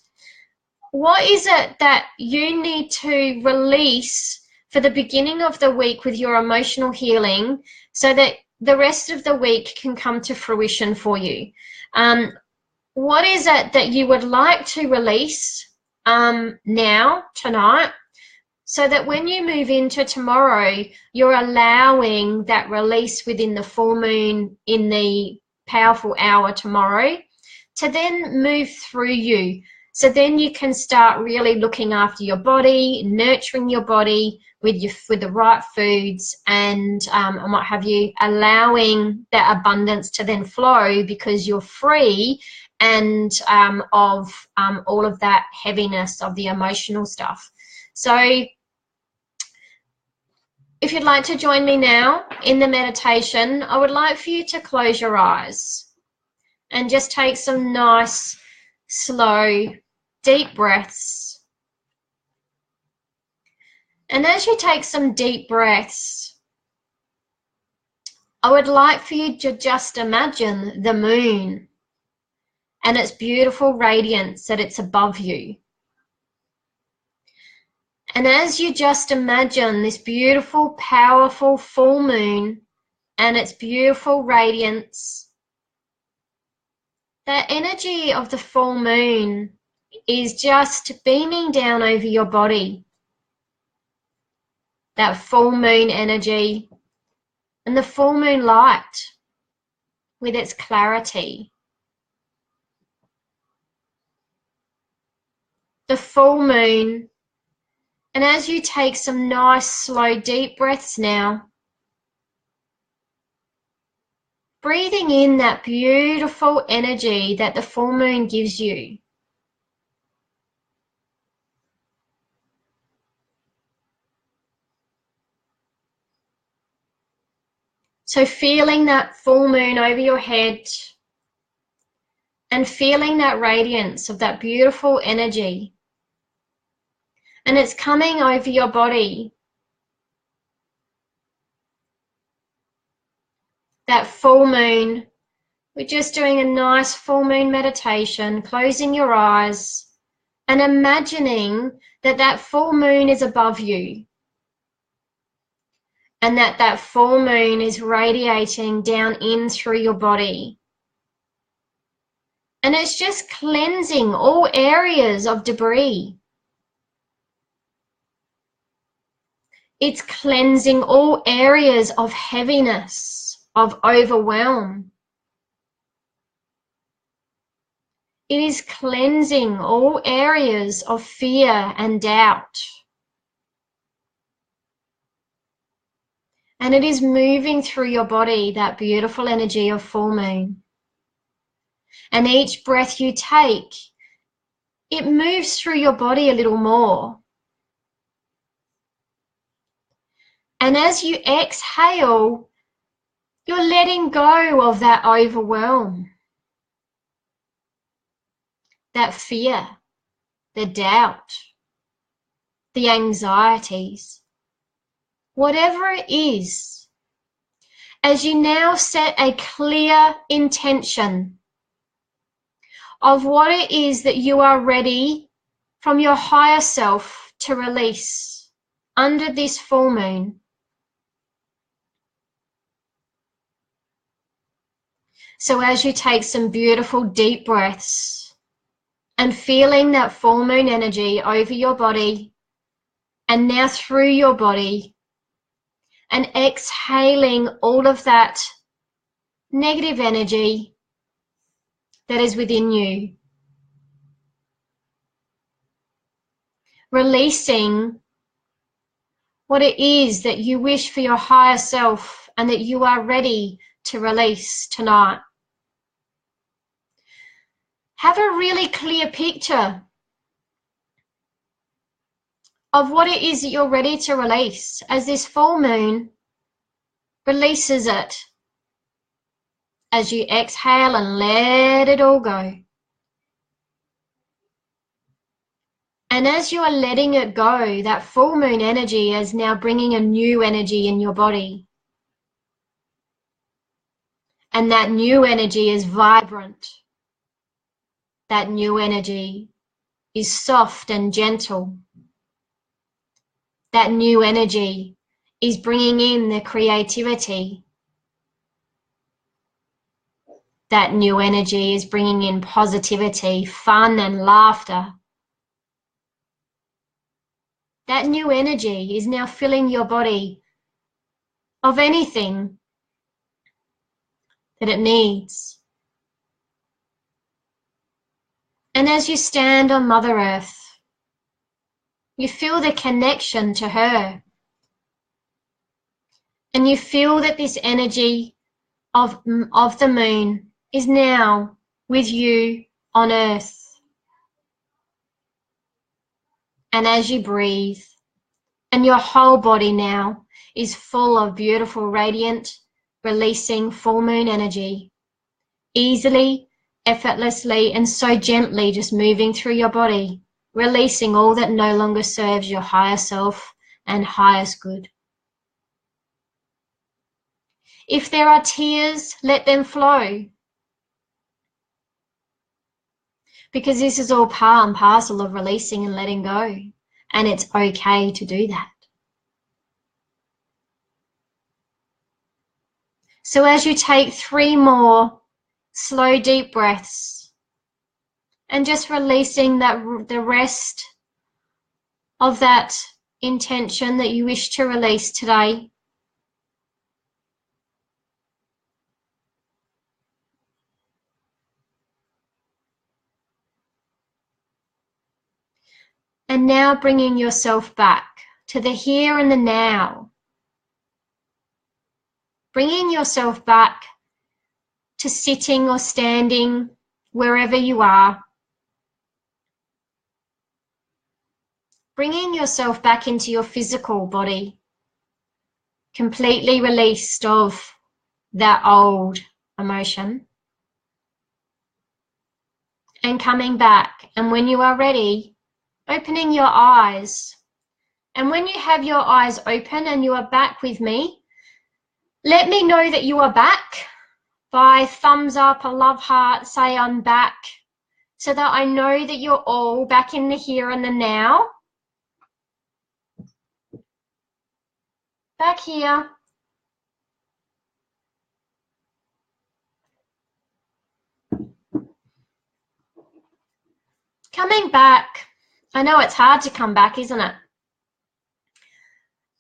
what is it that you need to release for the beginning of the week with your emotional healing so that the rest of the week can come to fruition for you? What is it that you would like to release now, tonight, so that when you move into tomorrow, you're allowing that release within the full moon in the powerful hour tomorrow to then move through you? So then you can start really looking after your body, nurturing your body with the right foods and what have you, allowing that abundance to then flow because you're free and of all of that heaviness of the emotional stuff. So if you'd like to join me now in the meditation, I would like for you to close your eyes and just take some nice, slow, deep breaths. And as you take some deep breaths, I would like for you to just imagine the moon and its beautiful radiance that it's above you. And as you just imagine this beautiful, powerful full moon and its beautiful radiance, the energy of the full moon is just beaming down over your body. That full moon energy and the full moon light with its clarity. The full moon, and as you take some nice, slow, deep breaths now, breathing in that beautiful energy that the full moon gives you. So feeling that full moon over your head and feeling that radiance of that beautiful energy. And it's coming over your body. That full moon, we're just doing a nice full moon meditation, closing your eyes and imagining that that full moon is above you. And that full moon is radiating down in through your body. And it's just cleansing all areas of debris. It's cleansing all areas of heaviness, of overwhelm. It is cleansing all areas of fear and doubt. And it is moving through your body, that beautiful energy of full moon. And each breath you take, it moves through your body a little more. And as you exhale, you're letting go of that overwhelm, that fear, the doubt, the anxieties. Whatever it is, as you now set a clear intention of what it is that you are ready from your higher self to release under this full moon. So as you take some beautiful deep breaths and feeling that full moon energy over your body and now through your body, and exhaling all of that negative energy that is within you. Releasing what it is that you wish for your higher self and that you are ready to release tonight. Have a really clear picture of what it is that you're ready to release as this full moon releases it as you exhale and let it all go. And as you are letting it go, that full moon energy is now bringing a new energy in your body. And that new energy is vibrant. That new energy is soft and gentle. That new energy is bringing in the creativity. That new energy is bringing in positivity, fun and laughter. That new energy is now filling your body of anything that it needs. And as you stand on Mother Earth, you feel the connection to her. And you feel that this energy of the moon is now with you on Earth. And as you breathe, and your whole body now is full of beautiful, radiant, releasing full moon energy, easily, effortlessly, and so gently just moving through your body, releasing all that no longer serves your higher self and highest good. If there are tears, let them flow. Because this is all part and parcel of releasing and letting go. and it's okay to do that. So as you take 3 more slow, deep breaths and just releasing the rest of that intention that you wish to release today. And now bringing yourself back to the here and the now. Bringing yourself back to sitting or standing wherever you are. Bringing yourself back into your physical body, completely released of that old emotion. And coming back, and when you are ready, opening your eyes. And when you have your eyes open and you are back with me, let me know that you are back by thumbs up, a love heart, say I'm back, so that I know that you're all back in the here and the now. Back here. Coming back. I know it's hard to come back, isn't it?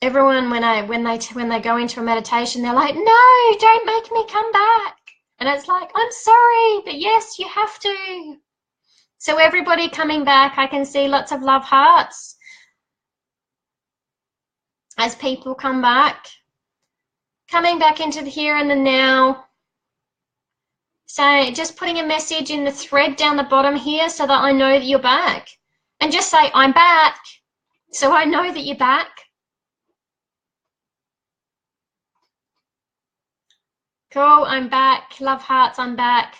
Everyone, when they go into a meditation, they're like, no, don't make me come back. And it's like, I'm sorry, but yes, you have to. So everybody coming back, I can see lots of love hearts as people come back. Coming back into the here and the now. So just putting a message in the thread down the bottom here so that I know that you're back. And just say, I'm back, so I know that you're back. Cool, I'm back. Love hearts, I'm back.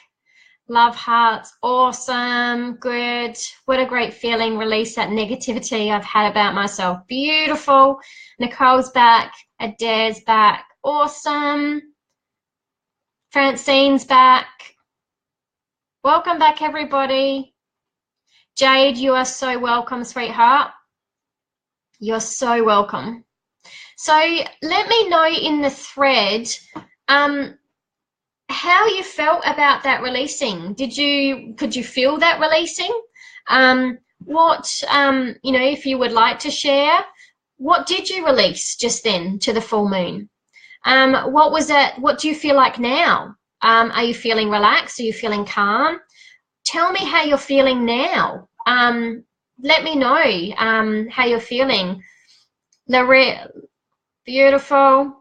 Love hearts, awesome, good. What a great feeling, release that negativity I've had about myself. Beautiful. Nicole's back, Adair's back, awesome. Francine's back. Welcome back, everybody. Jade, you are so welcome, sweetheart. You're so welcome. So let me know in the thread how you felt about that releasing. Could you feel that releasing? You know, if you would like to share, what did you release just then to the full moon? What was it? What do you feel like now? Are you feeling relaxed? Are you feeling calm? Tell me how you're feeling now. Let me know how you're feeling. Beautiful.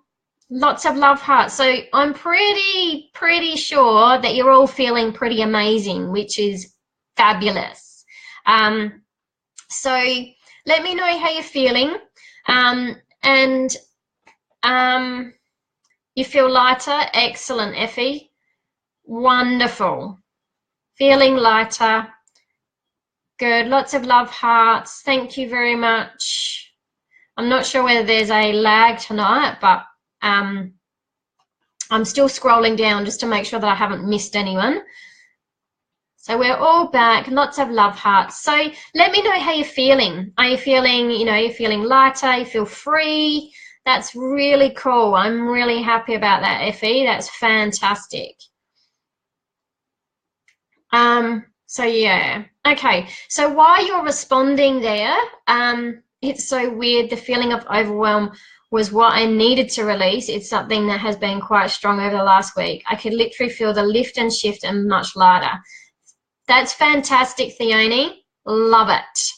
Lots of love hearts. So I'm pretty sure that you're all feeling pretty amazing, which is fabulous. So let me know how you're feeling. And you feel lighter. Excellent, Effie. Wonderful. Feeling lighter. Good. Lots of love hearts. Thank you very much. I'm not sure whether there's a lag tonight, but I'm still scrolling down just to make sure that I haven't missed anyone. So we're all back. Lots of love hearts. So let me know how you're feeling. Are you feeling, you know, you're feeling lighter? You feel free? That's really cool. I'm really happy about that, Effie. That's fantastic. So yeah. Okay. So while you're responding there, it's so weird. The feeling of overwhelm was what I needed to release. It's something that has been quite strong over the last week. I could literally feel the lift and shift and much lighter. That's fantastic, Theone. Love it.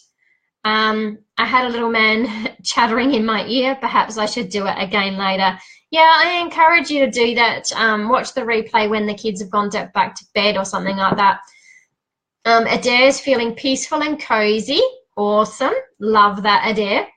I had a little man chattering in my ear. Perhaps I should do it again later. Yeah, I encourage you to do that. Watch the replay when the kids have gone back to bed or something like that. Adair's feeling peaceful and cozy. Awesome. Love that, Adair.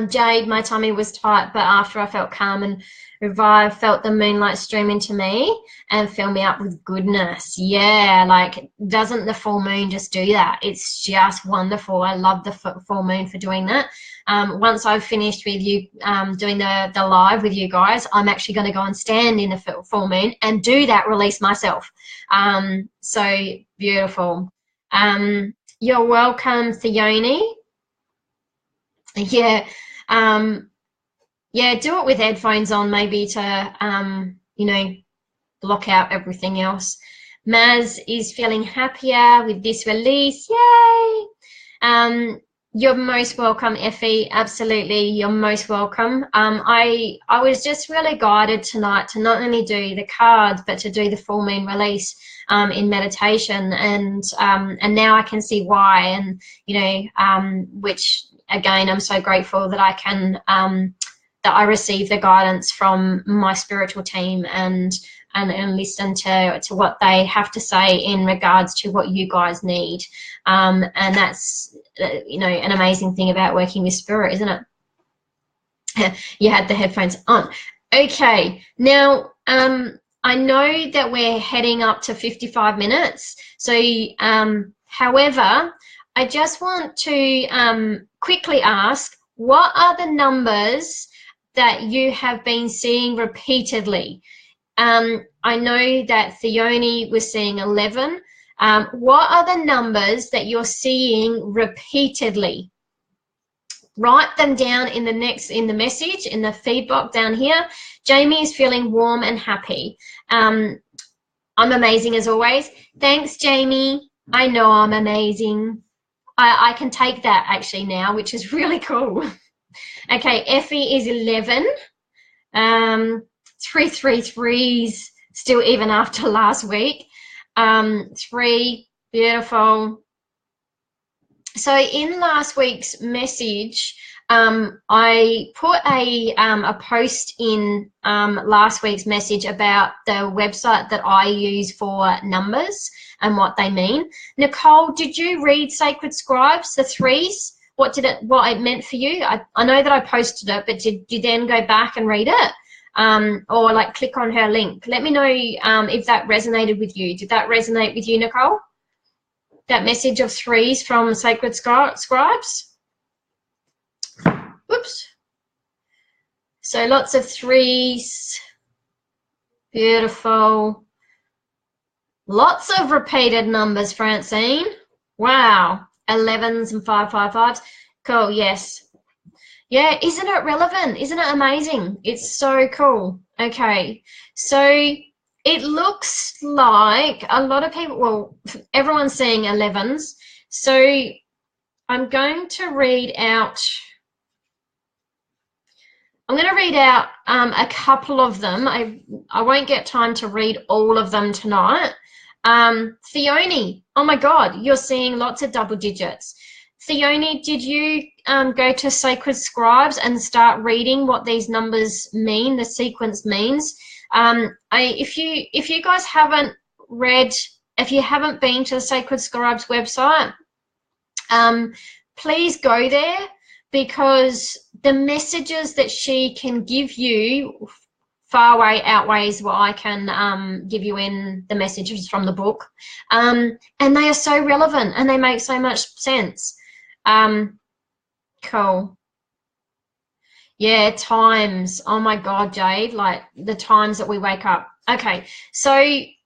Jade, my tummy was tight, but after I felt calm and revived, felt the moonlight stream into me and fill me up with goodness. Yeah, like, doesn't the full moon just do that? It's just wonderful. I love the full moon for doing that. Once I've finished with you doing the live with you guys, I'm actually going to go and stand in the full moon and do that release myself. So beautiful. You're welcome, Theone. Yeah. Yeah, do it with headphones on, maybe to, you know, block out everything else. Maz is feeling happier with this release. Yay! You're most welcome, Effie. Absolutely, you're most welcome. I was just really guided tonight to not only do the cards, but to do the full moon release in meditation, and now I can see why, and you know, which again I'm so grateful that I can that I receive the guidance from my spiritual team and listen to what they have to say in regards to what you guys need. And that's, you know, an amazing thing about working with spirit, isn't it? You had the headphones on. Okay, now I know that we're heading up to 55 minutes. So, however, I just want to quickly ask, what are the numbers that you have been seeing repeatedly? I know that Theone was seeing 11. What are the numbers that you're seeing repeatedly? Write them down in the message, in the feedback down here. Jamie is feeling warm and happy. I'm amazing as always. Thanks, Jamie. I know I'm amazing. I can take that actually now, which is really cool. Okay, Effie is 11. 333s still even after last week. 3, beautiful. So in last week's message, I put a post in last week's message about the website that I use for numbers and what they mean. Nicole, did you read Sacred Scribes, the 3s? What it meant for you? I know that I posted it, but did you then go back and read it? Or like click on her link? Let me know if that resonated with you. Did that resonate with you, Nicole? That message of 3s from Sacred Scribes? Whoops. So lots of 3s. Beautiful. Lots of repeated numbers, Francine. Wow. 11s and 555s. Cool, yes. Yeah, isn't it relevant? Isn't it amazing? It's so cool. Okay, so it looks like a lot of people, well, everyone's seeing 11s. So I'm going to read out, a couple of them. I won't get time to read all of them tonight. Theone, oh my God, you're seeing lots of double digits. Theone, did you go to Sacred Scribes and start reading what these numbers mean, the sequence means? If you guys haven't read, if you haven't been to the Sacred Scribes website, please go there, because the messages that she can give you far outweighs what I can give you in the messages from the book. And they are so relevant and they make so much sense. Cool. Yeah, times. Oh my God, Jade, like the times that we wake up. Okay, so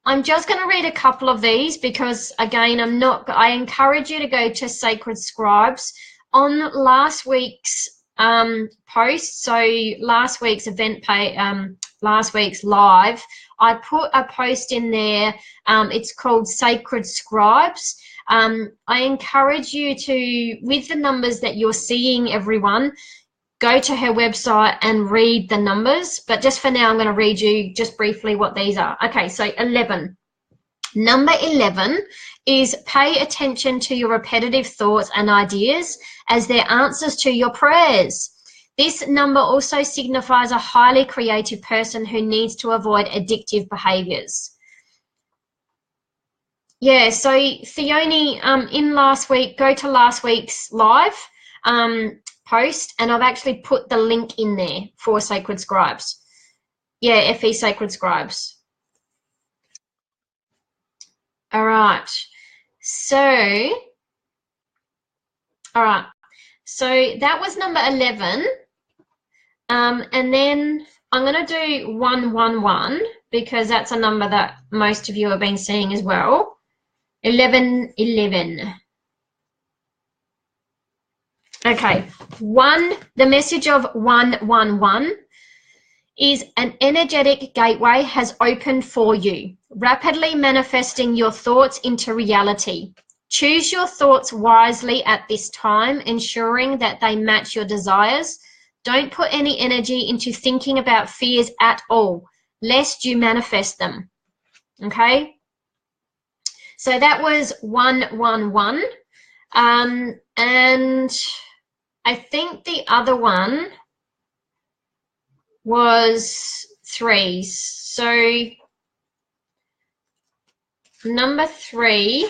I'm just going to read a couple of these because, again, I encourage you to go to Sacred Scribes. On last week's post, so last week's event page, last week's live, I put a post in there. It's called Sacred Scribes. I encourage you to, with the numbers that you're seeing, everyone, go to her website and read the numbers. But just for now, I'm going to read you just briefly what these are. Okay, so 11. Number 11 is pay attention to your repetitive thoughts and ideas as their answers to your prayers. This number also signifies a highly creative person who needs to avoid addictive behaviors. Yeah, so Theone, in last week, go to last week's live post, and I've actually put the link in there for Sacred Scribes. Yeah, FE Sacred Scribes. All right. So that was number 11. And then I'm going to do 111 because that's a number that most of you have been seeing as well. 1111. Okay, the message of 111 is an energetic gateway has opened for you, rapidly manifesting your thoughts into reality. Choose your thoughts wisely at this time, ensuring that they match your desires. Don't put any energy into thinking about fears at all, lest you manifest them. Okay? So that was 111. And I think the other one was 3. So number 3,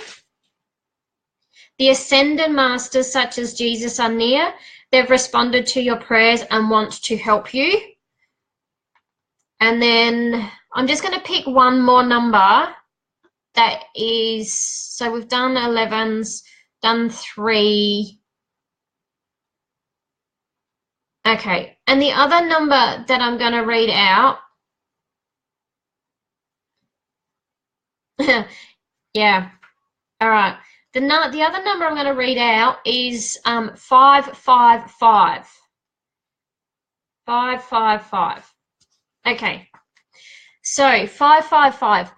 the ascended masters such as Jesus are near. They've responded to your prayers and want to help you. And then I'm just going to pick one more number that is, so we've done 11s, done 3. Okay, and the other number that I'm going to read out, yeah, all right. The other number I'm going to read out is 555. 555. Okay, so 555.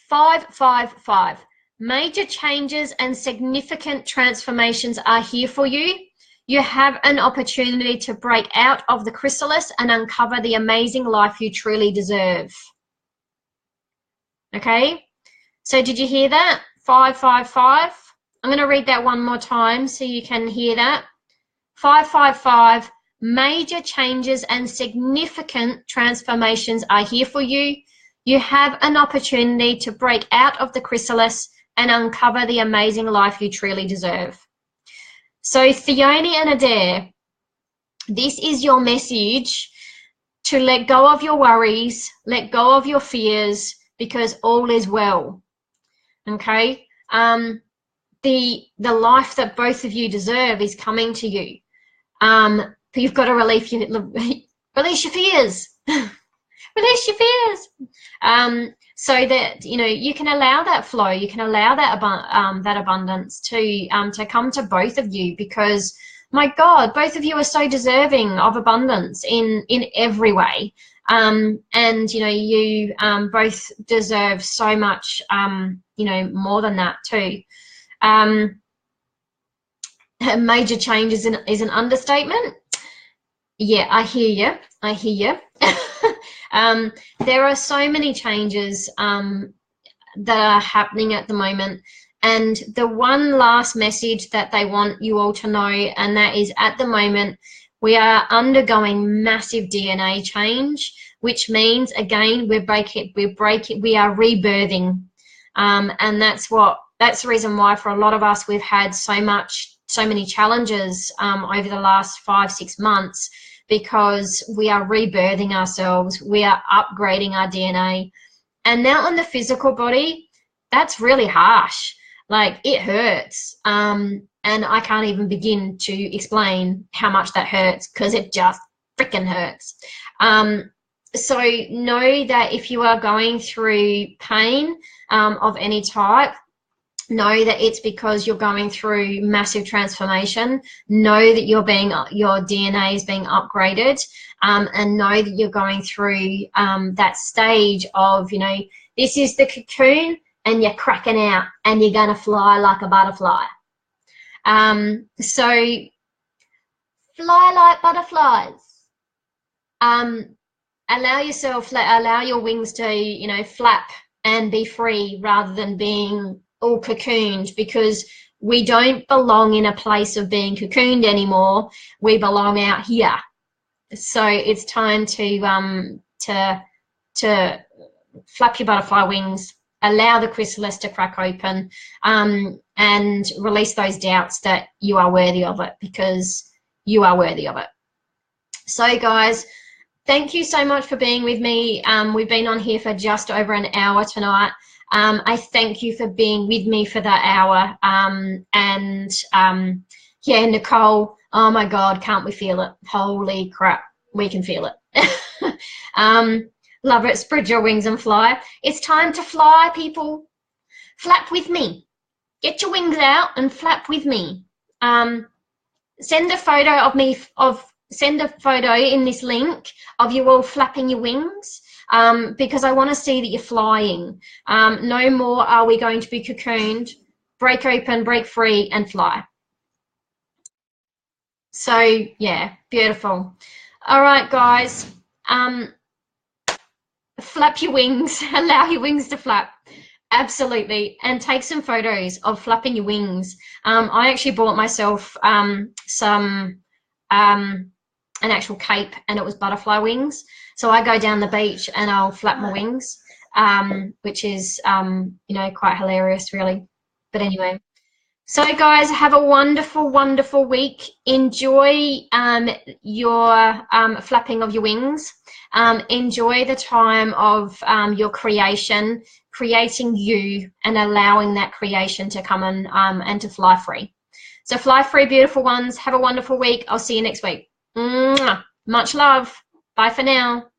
555. Major changes and significant transformations are here for you. You have an opportunity to break out of the chrysalis and uncover the amazing life you truly deserve. Okay, so did you hear that? 555. I'm going to read that one more time so you can hear that. 555. Major changes and significant transformations are here for you. You have an opportunity to break out of the chrysalis and uncover the amazing life you truly deserve. So Thione and Adair, this is your message to let go of your worries, let go of your fears, because all is well. Okay? The life that both of you deserve is coming to you. But you've got to release your fears. Release your fears. So that you can allow that flow, you can allow that that abundance to come to both of you, because my God, both of you are so deserving of abundance in every way. And you both deserve so much more than that too. Major change is an understatement. Yeah, I hear you. I hear you. There are so many changes that are happening at the moment. And the one last message that they want you all to know, and that is, at the moment, we are undergoing massive DNA change, which means, again, we are rebirthing. And that's the reason why for a lot of us, we've had so many challenges over the last 5-6 months, because we are rebirthing ourselves, we are upgrading our DNA. And now on the physical body, that's really harsh. Like, it hurts. And I can't even begin to explain how much that hurts, because it just freaking hurts. So know that if you are going through pain of any type, know that it's because you're going through massive transformation. Know that your DNA is being upgraded, and know that you're going through that stage of, this is the cocoon and you're cracking out and you're going to fly like a butterfly. So fly like butterflies. Allow your wings to, flap and be free, rather than being all cocooned, because we don't belong in a place of being cocooned anymore. We belong out here. So it's time to flap your butterfly wings, allow the chrysalis to crack open, and release those doubts that you are worthy of it, because you are worthy of it. So guys, thank you so much for being with me. We've been on here for just over an hour tonight. I thank you for being with me for that hour. Yeah, Nicole, oh my God, can't we feel it? Holy crap, we can feel it. Love it. Spread your wings and fly. It's time to fly, people. Flap with me. Get your wings out and flap with me. send a photo of me, send a photo in this link of you all flapping your wings, because I want to see that you're flying. No more are we going to be cocooned. Break open, break free, and fly. So yeah, beautiful. All right, guys, flap your wings. Allow your wings to flap. Absolutely. And take some photos of flapping your wings. I actually bought myself an actual cape, and it was butterfly wings. So I go down the beach and I'll flap my wings, which is, you know, quite hilarious, really. But anyway. So guys, have a wonderful, wonderful week. Enjoy your flapping of your wings. Enjoy the time of your creation, creating you, and allowing that creation to come in and to fly free. So fly free, beautiful ones. Have a wonderful week. I'll see you next week. Mwah. Much love. Bye for now.